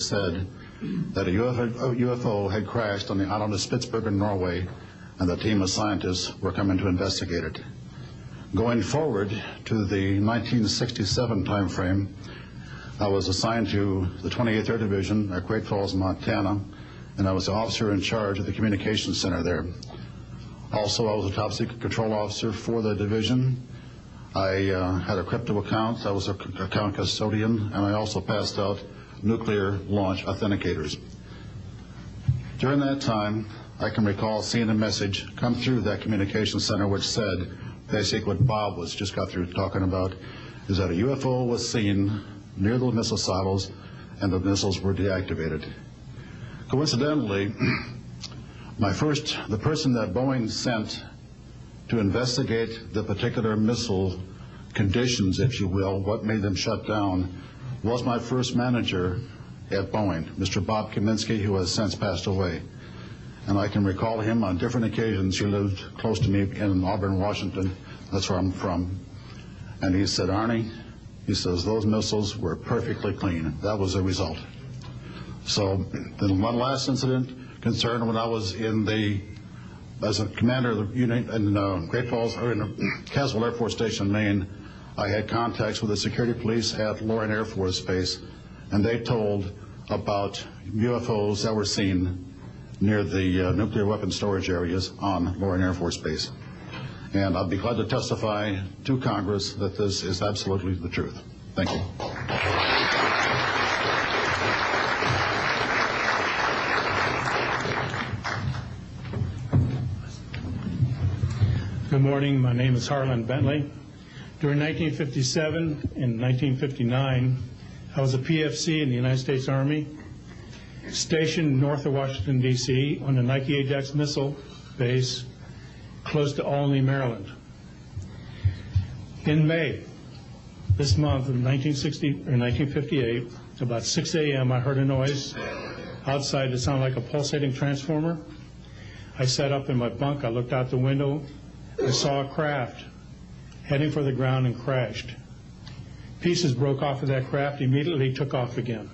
said that a UFO had crashed on the island of Spitsbergen, Norway, and the team of scientists were coming to investigate it. Going forward to the 1967 time frame, I was assigned to the 28th Air Division at Great Falls, Montana, and I was the officer in charge of the communications center there. Also, I was a top secret control officer for the division. I had a crypto account. I was an account custodian, and I also passed out nuclear launch authenticators. During that time, I can recall seeing a message come through that communications center which said, basically what Bob was just got through talking about, is that a UFO was seen near the missile silos and the missiles were deactivated. Coincidentally, the person that Boeing sent to investigate the particular missile conditions, if you will, what made them shut down, was my first manager at Boeing, Mr. Bob Kaminsky, who has since passed away. And I can recall him on different occasions. He lived close to me in Auburn, Washington. That's where I'm from. And he said, Arnie, he says, those missiles were perfectly clean. That was the result. So then one last incident concerned when I was as a commander of the unit in Great Falls, or in Caswell Air Force Station, Maine. I had contacts with the security police at Loring Air Force Base, and they told about UFOs that were seen near the nuclear weapon storage areas on Loring Air Force Base. And I'd be glad to testify to Congress that this is absolutely the truth. Thank you. Good morning. My name is Harlan Bentley. During 1957 and 1959, I was a PFC in the United States Army, stationed north of Washington, D.C. on the Nike Ajax missile base close to Olney, Maryland. In May, this month of 1958, about 6 a.m., I heard a noise outside that sounded like a pulsating transformer. I sat up in my bunk. I looked out the window. I saw a craft heading for the ground and crashed. Pieces broke off of that craft, immediately took off again.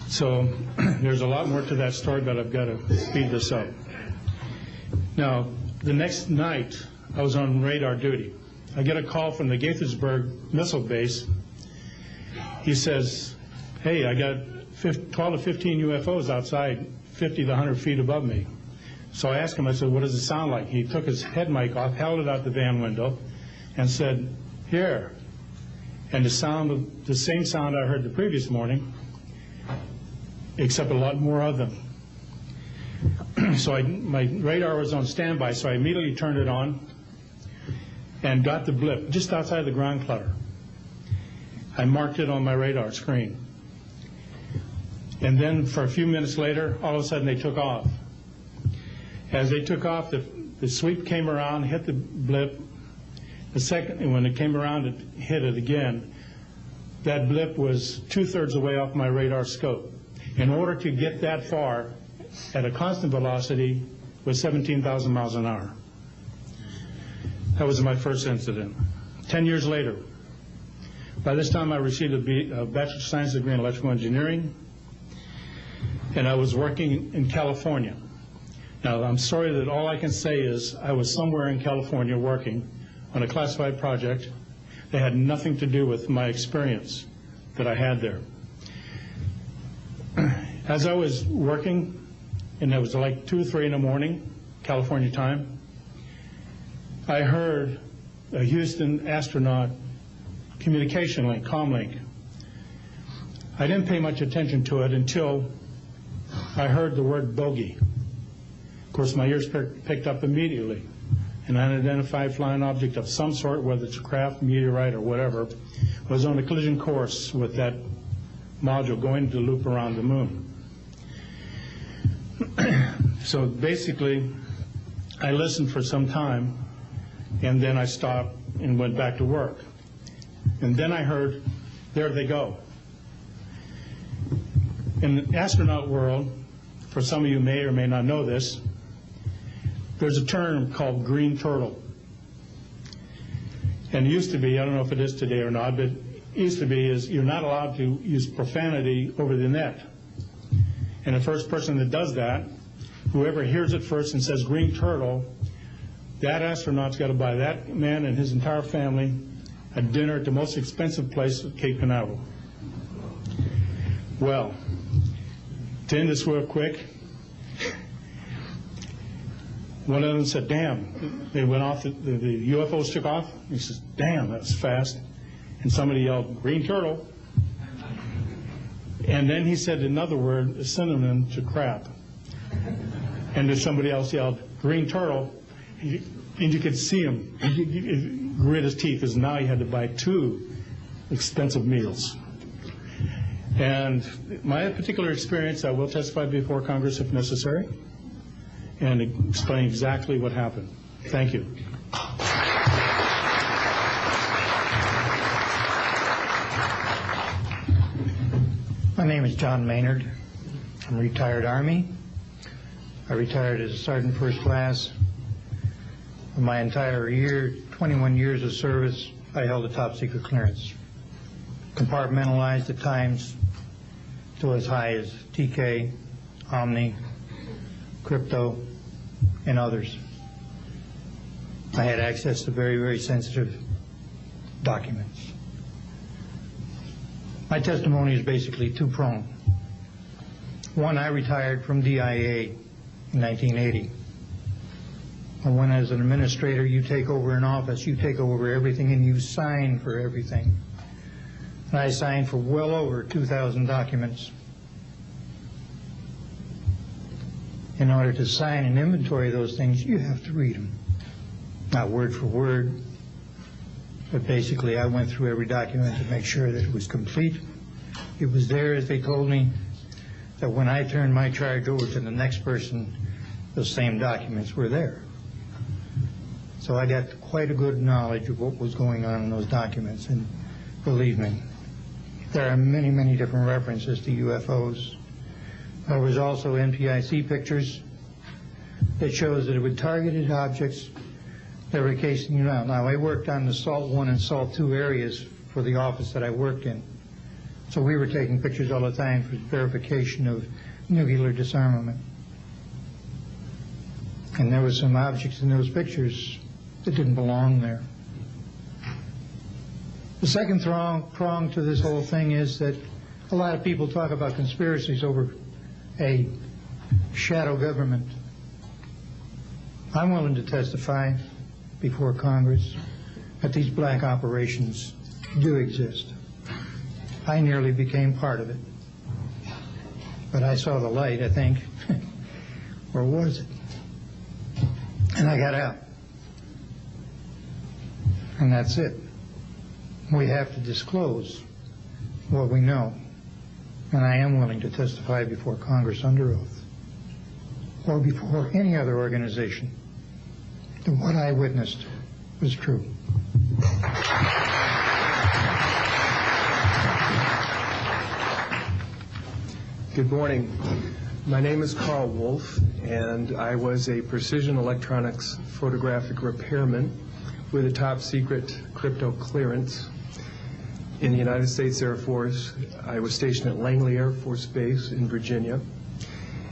So there's a lot more to that story, but I've got to speed this up. Now, the next night, I was on radar duty. I get a call from the Gaithersburg missile base. He says, hey, I got 12 to 15 UFOs outside, 50 to 100 feet above me. So I asked him, I said, what does it sound like? He took his head mic off, held it out the van window, and said, here. And the same sound I heard the previous morning, except a lot more of them. So my radar was on standby, so I immediately turned it on and got the blip just outside the ground clutter. I marked it on my radar screen. And then for a few minutes later, all of a sudden they took off. As they took off, the sweep came around, hit the blip. And when it came around, it hit it again. That blip was 2/3 away off my radar scope. In order to get that far at a constant velocity was 17,000 miles an hour. That was my first incident. 10 years later, by this time I received a Bachelor of Science degree in Electrical Engineering, and I was working in California. Now, I'm sorry that all I can say is I was somewhere in California working on a classified project that had nothing to do with my experience that I had there. As I was working, and it was like 2 or 3 in the morning, California time, I heard a Houston astronaut communication link, comlink. I didn't pay much attention to it until I heard the word bogey. Of course, my ears picked up immediately. An unidentified flying object of some sort, whether it's a craft, meteorite, or whatever, was on a collision course with that module going to loop around the moon. So basically, I listened for some time, and then I stopped and went back to work. And then I heard, there they go. In the astronaut world, for some of you may or may not know this, there's a term called green turtle. And it used to be, I don't know if it is today or not, but used to be is you're not allowed to use profanity over the net. And the first person that does that, whoever hears it first and says green turtle, that astronaut's got to buy that man and his entire family a dinner at the most expensive place at Cape Canaveral. Well, to end this real quick, one of them said, damn, they went off, the UFOs took off. He says, damn, that's fast. And somebody yelled, green turtle. And then he said another word, a synonym to crap. And then somebody else yelled, green turtle. And you could see him grit his teeth, because now he had to buy 2 expensive meals. And my particular experience, I will testify before Congress if necessary, and explain exactly what happened. Thank you. My name is John Maynard. I'm a retired Army. I retired as a Sergeant First Class. For my entire 21 years of service, I held a top secret clearance. Compartmentalized at times to as high as TK, Omni, Crypto, and others. I had access to very, very sensitive documents. My testimony is basically two-pronged. One, I retired from DIA in 1980. And when as an administrator you take over an office, you take over everything and you sign for everything. And I signed for well over 2,000 documents. In order to sign and inventory those things, you have to read them. Not word for word, but basically I went through every document to make sure that it was complete. It was there, as they told me, that when I turned my charge over to the next person, those same documents were there. So I got quite a good knowledge of what was going on in those documents, and believe me, there are many, many different references to UFOs. There was also NPIC pictures that shows that it was targeted objects that were casing you out. Now, I worked on the SALT 1 and SALT 2 areas for the office that I worked in. So we were taking pictures all the time for verification of nuclear disarmament. And there were some objects in those pictures that didn't belong there. The second prong to this whole thing is that a lot of people talk about conspiracies over a shadow government. I'm willing to testify before Congress that these black operations do exist. I nearly became part of it. But I saw the light, I think. Or was it? And I got out. And that's it. We have to disclose what we know. And I am willing to testify before Congress under oath, or before any other organization, that what I witnessed was true. Good morning. My name is Carl Wolf, and I was a precision electronics photographic repairman with a top secret crypto clearance in the United States Air Force. I was stationed at Langley Air Force Base in Virginia.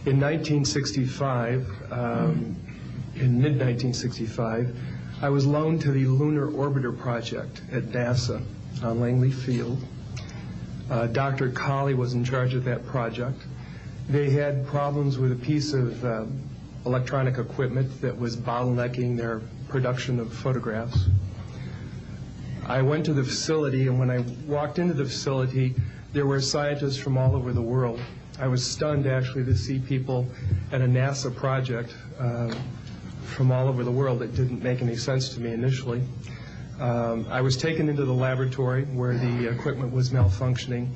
In 1965, in mid-1965, I was loaned to the Lunar Orbiter Project at NASA on Langley Field. Dr. Colley was in charge of that project. They had problems with a piece of electronic equipment that was bottlenecking their production of photographs. I went to the facility, and when I walked into the facility, there were scientists from all over the world. I was stunned, actually, to see people at a NASA project from all over the world. It didn't make any sense to me initially. I was taken into the laboratory where the equipment was malfunctioning.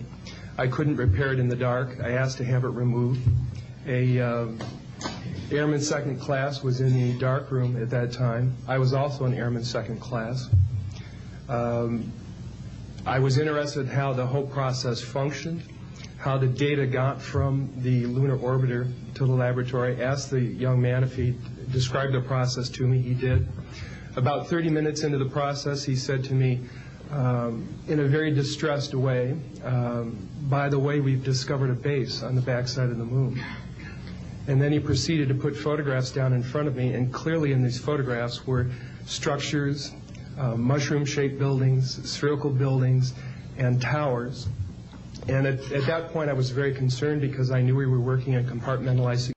I couldn't repair it in the dark. I asked to have it removed. A Airman Second Class was in the dark room at that time. I was also an Airman Second Class. I was interested in how the whole process functioned, how the data got from the lunar orbiter to the laboratory. Asked the young man if he described the process to me. He did. About 30 minutes into the process, he said to me, in a very distressed way, by the way, we've discovered a base on the backside of the moon. And then he proceeded to put photographs down in front of me, and clearly in these photographs were structures, mushroom-shaped buildings, spherical buildings, and towers. And at that point I was very concerned because I knew we were working on compartmentalized